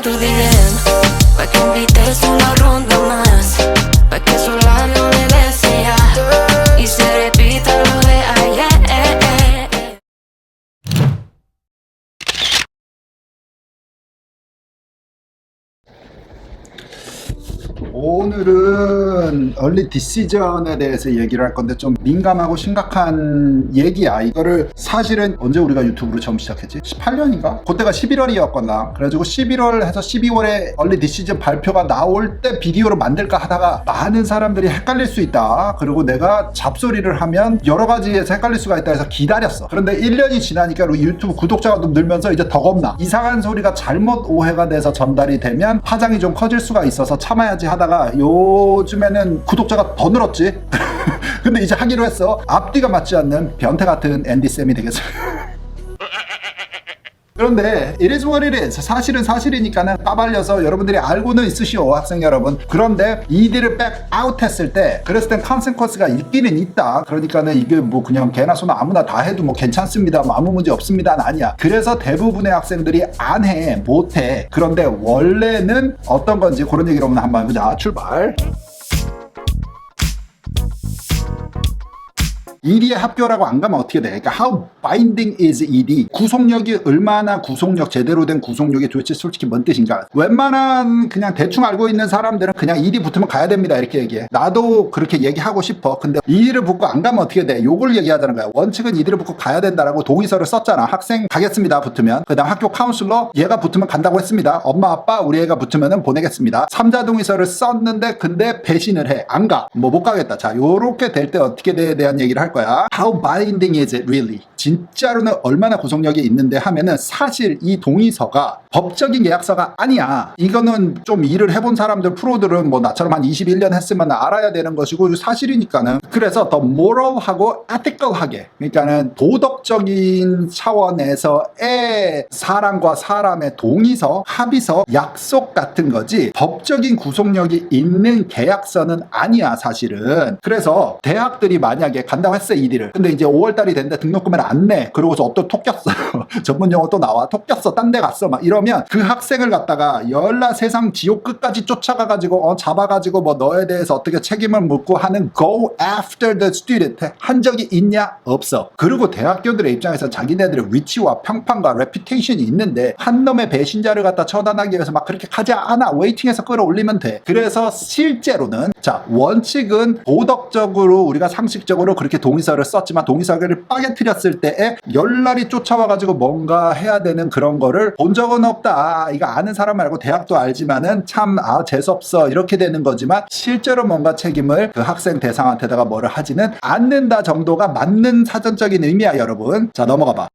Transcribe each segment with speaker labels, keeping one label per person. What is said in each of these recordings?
Speaker 1: to the end, pa' que invites una ronda más, pa' que esos labios me besen ya, y se repita lo de ayer.
Speaker 2: 오늘은 얼리 디시전에 대해서 얘기를 할 건데 좀 민감하고 심각한 얘기야. 이거를 사실은 언제 우리가 유튜브로 처음 시작했지? 18년인가? 그때가 11월이었거나 그래가지고 11월 해서 12월에 얼리 디시전 발표가 나올 때 비디오로 만들까 하다가 많은 사람들이 헷갈릴 수 있다. 그리고 내가 잡소리를 하면 여러 가지에서 헷갈릴 수가 있다 해서 기다렸어. 그런데 1년이 지나니까 우리 유튜브 구독자가 좀 늘면서 이제 더 겁나. 이상한 소리가 잘못 오해가 돼서 전달이 되면 파장이 좀 커질 수가 있어서 참아야지 하다가 요즘에는 구독자가 더 늘었지. 근데 이제 하기로 했어. 앞뒤가 맞지 않는 변태 같은 앤디쌤이 되겠어. 그런데 it is what it is. 사실은 사실이니까는 까발려서 여러분들이 알고는 있으시오, 학생 여러분. 그런데 이들을 백아웃 했을 때 그랬을 땐 컨세퀀스가 있기는 있다. 그러니까는 이게 뭐 그냥 개나 소나 아무나 다 해도 뭐 괜찮습니다, 뭐 아무 문제 없습니다는 아니야. 그래서 대부분의 학생들이 안 해, 못 해. 그런데 원래는 어떤 건지 그런 얘기로 한번 해보자. 출발. ED의 합격라고 안 가면 어떻게 돼? 그러니까 how binding is ED? 구속력이 얼마나 구속력, 제대로 된 구속력이 도대체 솔직히 뭔 뜻인가? 웬만한 그냥 대충 알고 있는 사람들은 그냥 ED 붙으면 가야 됩니다 이렇게 얘기해. 나도 그렇게 얘기하고 싶어. 근데 ED를 붙고 안 가면 어떻게 돼? 요걸 얘기하자는 거야. 원칙은 ED를 붙고 가야 된다라고 동의서를 썼잖아. 학생 가겠습니다 붙으면. 그 다음 학교 카운슬러 얘가 붙으면 간다고 했습니다. 엄마 아빠 우리 애가 붙으면 보내겠습니다. 3자 동의서를 썼는데 근데 배신을 해. 안 가. 뭐 못 가겠다. 자, 요렇게 될 때 어떻게 돼에 대한 얘기를 할 거야. How binding is it really? 진짜로는 얼마나 구속력이 있는데 하면은 사실 이 동의서가 법적인 계약서가 아니야. 이거는 좀 일을 해본 사람들, 프로들은 뭐 나처럼 한 21년 했으면 알아야 되는 것이고 사실이니까는. 그래서 더 moral하고 ethical하게, 그러니까는 도덕적인 차원에서의 사람과 사람의 동의서, 합의서, 약속 같은 거지 법적인 구속력이 있는 계약서는 아니야 사실은. 그래서 대학들이 만약에 간다고 했어 ED를. 근데 이제 5월달이 됐는데 등록금을 안 내. 그러고서 또 톡꼈어. 전문 용어 또 나와. 톡꼈어. 딴 데 갔어. 막 이러면 그 학생을 갖다가 열나 세상 지옥 끝까지 쫓아가가지고 잡아가지고 뭐 너에 대해서 어떻게 책임을 묻고 하는 go after the student 한 적이 있냐? 없어. 그리고 대학교들의 입장에서 자기네들의 위치와 평판과 레퓨테이션이 있는데 한 놈의 배신자를 갖다 처단하기 위해서 막 그렇게 하지 않아. 웨이팅해서 끌어올리면 돼. 그래서 실제로는 자, 원칙은 도덕적으로 우리가 상식적으로 그렇게 동의서를 썼지만 동의서를 빠개뜨렸을 때에 열날이 쫓아와가지고 뭔가 해야 되는 그런 거를 본 적은 없다. 이거 아는 사람 말고 대학도 알지만은 참 재수없어 이렇게 되는 거지만 실제로 뭔가 책임을 그 학생 대상한테다가 뭐를 하지는 않는다 정도가 맞는 사전적인 의미야 여러분. 자, 넘어가 봐.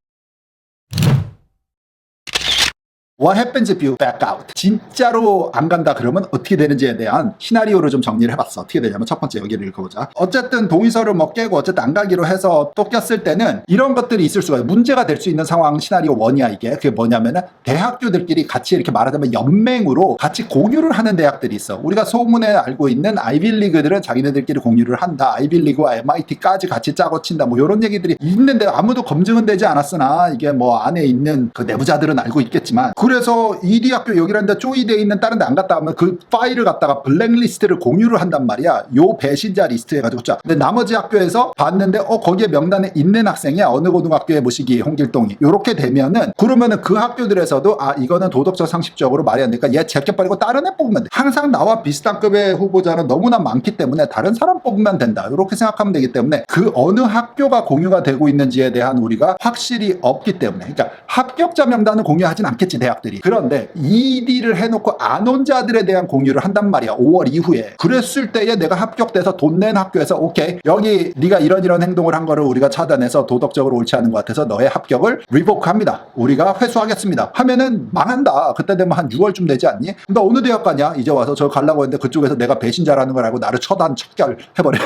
Speaker 2: What happens if you back out? 진짜로 안 간다 그러면 어떻게 되는지에 대한 시나리오를 좀 정리를 해봤어. 어떻게 되냐면 첫 번째 여기를 읽어보자. 어쨌든 동의서를 뭐 깨고 어쨌든 안 가기로 해서 또 꼈을 때는 이런 것들이 있을 수가 있어요. 문제가 될 수 있는 상황 시나리오 1이야 이게. 그게 뭐냐면은 대학교들끼리 같이 이렇게 말하자면 연맹으로 같이 공유를 하는 대학들이 있어. 우리가 소문에 알고 있는 아이빌리그들은 자기네들끼리 공유를 한다. 아이빌리그와 MIT까지 같이 짜고 친다. 뭐 이런 얘기들이 있는데 아무도 검증은 되지 않았으나 이게 뭐 안에 있는 그 내부자들은 알고 있겠지만 그래서 ED 학교 여기란데 쪼이돼 있는 다른 데 안 갔다 하면 그 파일을 갖다가 블랙리스트를 공유를 한단 말이야. 요 배신자 리스트 해가지고. 자, 근데 나머지 학교에서 봤는데 거기에 명단에 있는 학생이야. 어느 고등학교에 모시기 홍길동이. 요렇게 되면은 그러면은 그 학교들에서도 이거는 도덕적 상식적으로 말이 안 되니까 얘 제껴버리고 다른 애 뽑으면 돼. 항상 나와 비슷한 급의 후보자는 너무나 많기 때문에 다른 사람 뽑으면 된다. 요렇게 생각하면 되기 때문에 그 어느 학교가 공유가 되고 있는지에 대한 우리가 확실히 없기 때문에. 그러니까 합격자 명단을 공유하진 않겠지 대학. 그런데 ED를 해놓고 안 온 자들에 대한 공유를 한단 말이야 5월 이후에. 그랬을 때에 내가 합격돼서 돈 낸 학교에서 오케이 여기 네가 이런 행동을 한 거를 우리가 차단해서 도덕적으로 옳지 않은 것 같아서 너의 합격을 리보크합니다. 우리가 회수하겠습니다 하면은 망한다. 그때 되면 한 6월쯤 되지 않니? 너 어느 대학 가냐? 이제 와서 저 가려고 했는데 그쪽에서 내가 배신자라는 걸 알고 나를 처단 척결 해버려.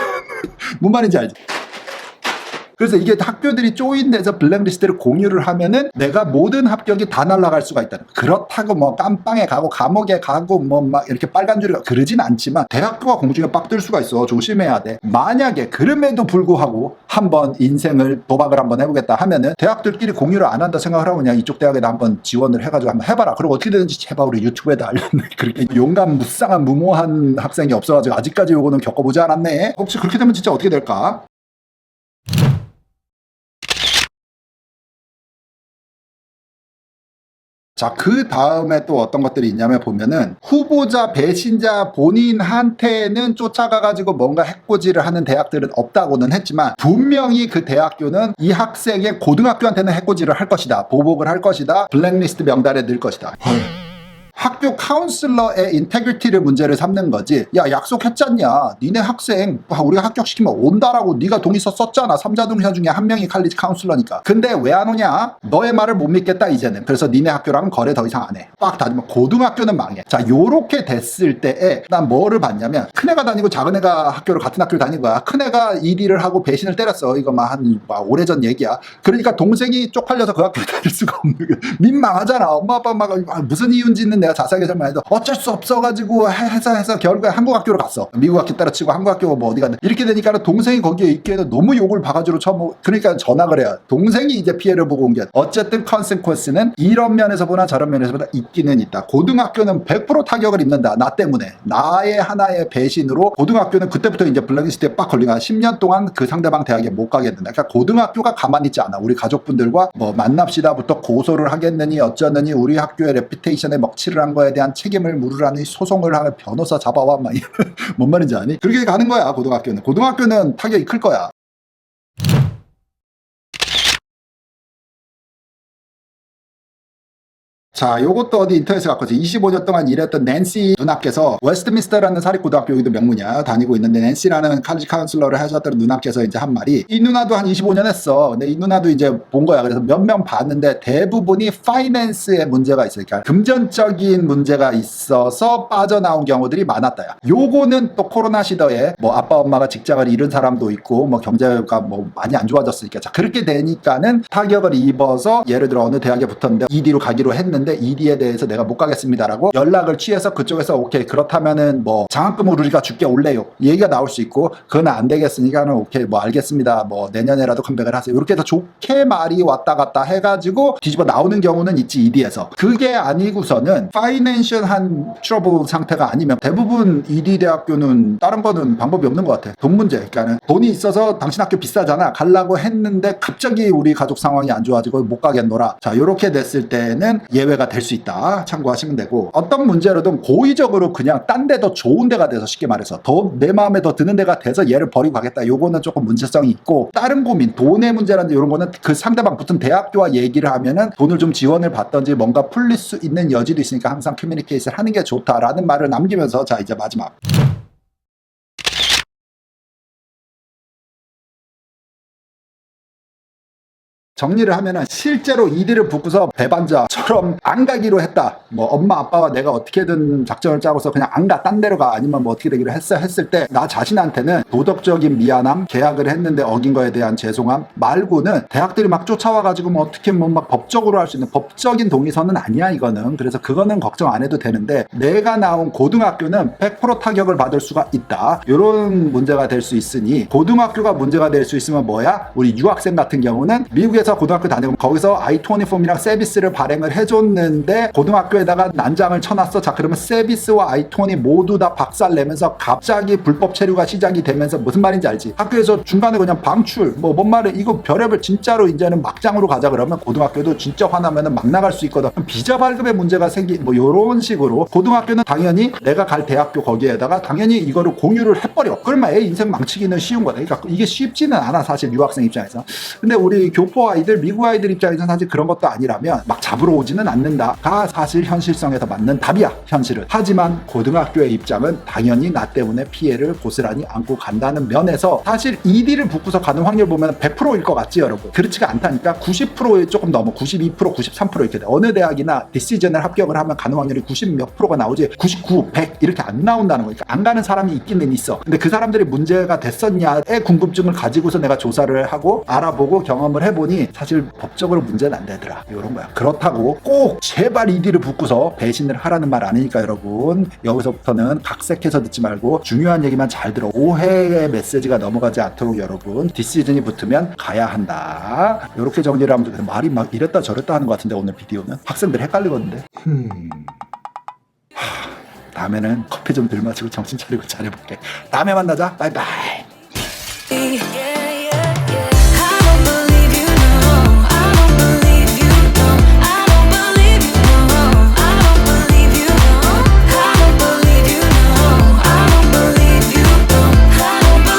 Speaker 2: 뭔 말인지 알지? 그래서 이게 학교들이 조인돼서 블랙리스트를 공유를 하면은 내가 모든 합격이 다 날아갈 수가 있다는 거야. 그렇다고 뭐 깜빵에 가고 감옥에 가고 뭐 막 이렇게 빨간 줄이 그러진 않지만 대학교가 공중에 빡 뜰 수가 있어. 조심해야 돼. 만약에 그럼에도 불구하고 한번 인생을 도박을 한번 해보겠다 하면은 대학들끼리 공유를 안 한다 생각을 하고 그냥 이쪽 대학에다 한번 지원을 해가지고 한번 해봐라. 그리고 어떻게 되는지 제발 우리 유튜브에다 알렸네. 그렇게 용감 무쌍한 무모한 학생이 없어가지고 아직까지 요거는 겪어보지 않았네. 혹시 그렇게 되면 진짜 어떻게 될까? 자, 그 다음에 또 어떤 것들이 있냐면 보면은 후보자, 배신자 본인한테는 쫓아가가지고 뭔가 해코지를 하는 대학들은 없다고는 했지만 분명히 그 대학교는 이 학생의 고등학교한테는 해코지를 할 것이다. 보복을 할 것이다. 블랙리스트 명단에 넣을 것이다. 학교 카운슬러의 인테그리티를 문제를 삼는 거지. 야, 약속했잖냐. 니네 학생 우리가 합격시키면 온다라고 네가 동의서 썼잖아. 3자 동의자 중에 한 명이 칼리지 카운슬러니까. 근데 왜 안 오냐? 너의 말을 못 믿겠다 이제는. 그래서 니네 학교랑은 거래 더 이상 안 해. 빡 닫으면 고등학교는 망해. 자, 요렇게 됐을 때에 난 뭐를 봤냐면 큰애가 다니고 작은애가 학교를 같은 학교를 다닌 거야. 큰애가 이리를 하고 배신을 때렸어. 이거 한 오래전 얘기야. 그러니까 동생이 쪽팔려서 그 학교에 다닐 수가 없는 거야. 민망하잖아. 엄마 아빠가 무슨 이유인지는 내가 자세하게 설명해도 어쩔 수 없어가지고 해서 결국에 한국 학교로 갔어. 미국 학교 때려치고 한국 학교가 뭐 어디 갔나. 이렇게 되니까 동생이 거기에 있기에는 너무 욕을 바가지로 쳐먹고 그러니까 전학을 해야 동생이 이제 피해를 보고 온 게 어쨌든 컨세퀀스는 이런 면에서 보나 저런 면에서 보나 있기는 있다. 고등학교는 100% 타격을 입는다. 나 때문에. 나의 하나의 배신으로 고등학교는 그때부터 이제 블랙리스트에 빡 걸리가 10년 동안 그 상대방 대학에 못 가겠는다. 그러니까 고등학교가 가만히 있지 않아. 우리 가족분들과 뭐 만납시다부터 고소를 하겠느니 어쩌느니 우리 학교의 레피테이션에 먹칠을 한 거에 대한 책임을 물으라니 소송을 하면 변호사 잡아와 막 뭔 말인지 아니? 그렇게 가는 거야. 고등학교는 타격이 클 거야. 자, 요것도 어디 인터넷에 갔거든. 25년 동안 일했던 낸시 누나께서 웨스트민스터라는 사립고등학교 여기도 명문이야. 다니고 있는데 낸시라는 칼리지 카운슬러를 하셨던 누나께서 이제 한 말이 이 누나도 한 25년 했어. 근데 이 누나도 이제 본 거야. 그래서 몇 명 봤는데 대부분이 파이낸스에 문제가 있으니까 금전적인 문제가 있어서 빠져나온 경우들이 많았다. 야. 요거는 또 코로나 시대에 뭐 아빠 엄마가 직장을 잃은 사람도 있고 뭐 경제가 뭐 많이 안 좋아졌으니까 자 그렇게 되니까는 타격을 입어서 예를 들어 어느 대학에 붙었는데 ED로 가기로 했는데 ED에 대해서 내가 못 가겠습니다라고 연락을 취해서 그쪽에서 오케이 그렇다면은 뭐 장학금을 우리가 줄게 올래요 얘기가 나올 수 있고 그건 안 되겠으니까는 오케이 뭐 알겠습니다 뭐 내년에라도 컴백을 하세요 이렇게 해서 좋게 말이 왔다 갔다 해가지고 뒤집어 나오는 경우는 있지 ED에서 그게 아니고서는 파이낸셜한 트러블 상태가 아니면 대부분 ED 대학교는 다른 거는 방법이 없는 것 같아 돈 문제 그러니까는 돈이 있어서 당신 학교 비싸잖아 가려고 했는데 갑자기 우리 가족 상황이 안 좋아지고 못 가겠노라 자 요렇게 됐을 때는 예외가 될 수 있다 참고하시면 되고 어떤 문제로든 고의적으로 그냥 딴 데 더 좋은 데가 돼서 쉽게 말해서 더 내 마음에 더 드는 데가 돼서 얘를 버리고 가겠다 요거는 조금 문제성이 있고 다른 고민 돈의 문제라든지 이런 거는 그 상대방 붙은 대학교와 얘기를 하면은 돈을 좀 지원을 받던지 뭔가 풀릴 수 있는 여지도 있으니까 항상 커뮤니케이션을 하는 게 좋다라는 말을 남기면서 자 이제 마지막 정리를 하면은 실제로 ED를 붙고서 배반자처럼 안 가기로 했다. 뭐 엄마 아빠와 내가 어떻게든 작전을 짜고서 그냥 안 가, 딴 데로 가 아니면 뭐 어떻게 되기로 했을 때 나 자신한테는 도덕적인 미안함, 계약을 했는데 어긴 거에 대한 죄송함 말고는 대학들이 막 쫓아와가지고 뭐 어떻게 뭐 막 법적으로 할 수 있는 법적인 동의서는 아니야 이거는. 그래서 그거는 걱정 안 해도 되는데 내가 나온 고등학교는 100% 타격을 받을 수가 있다. 이런 문제가 될 수 있으니 고등학교가 문제가 될 수 있으면 뭐야? 우리 유학생 같은 경우는 미국에서 고등학교 다니고 거기서 I-20 폼이랑 세비스를 발행을 해줬는데 고등학교에다가 난장을 쳐놨어. 자 그러면 세비스와 I-20 모두 다 박살 내면서 갑자기 불법 체류가 시작이 되면서 무슨 말인지 알지? 학교에서 중간에 그냥 방출 뭐 뭔 말을 이거 별의별 진짜로 이제는 막장으로 가자 그러면 고등학교도 진짜 화나면은 막 나갈 수 있거든. 비자 발급에 문제가 생기 뭐 요런 식으로 고등학교는 당연히 내가 갈 대학교 거기에다가 당연히 이거를 공유를 해버려. 그러면 애 인생 망치기는 쉬운 거다. 그러니까 이게 쉽지는 않아 사실 유학생 입장에서. 근데 우리 교포 미국 아이들 입장에서는 사실 그런 것도 아니라면 막 잡으러 오지는 않는다가 사실 현실성에서 맞는 답이야, 현실은. 하지만 고등학교의 입장은 당연히 나 때문에 피해를 고스란히 안고 간다는 면에서 사실 ED를 붙고서 가는 확률 보면 100%일 것 같지 여러분? 그렇지가 않다니까. 90%에 조금 넘어, 92%, 93% 이렇게 돼. 어느 대학이나 디시전을 합격을 하면 가는 확률이 90 몇 프로가 나오지 99, 100 이렇게 안 나온다는 거니까. 안 가는 사람이 있기는 있어. 근데 그 사람들이 문제가 됐었냐에 궁금증을 가지고서 내가 조사를 하고 알아보고 경험을 해보니 사실 법적으로 문제는 안 되더라, 이런 거야. 그렇다고 꼭 제발 ED를 붙고서 배신을 하라는 말 아니니까 여러분, 여기서부터는 각색해서 듣지 말고 중요한 얘기만 잘 들어. 오해의 메시지가 넘어가지 않도록 여러분, 디시즌이 붙으면 가야 한다, 이렇게 정리를 하면 돼. 말이 막 이랬다 저랬다 하는 것 같은데 오늘 비디오는 학생들 헷갈리거든요. 다음에는 커피 좀 덜 마시고 정신 차리고 잘해볼게. 다음에 만나자. 바이바이.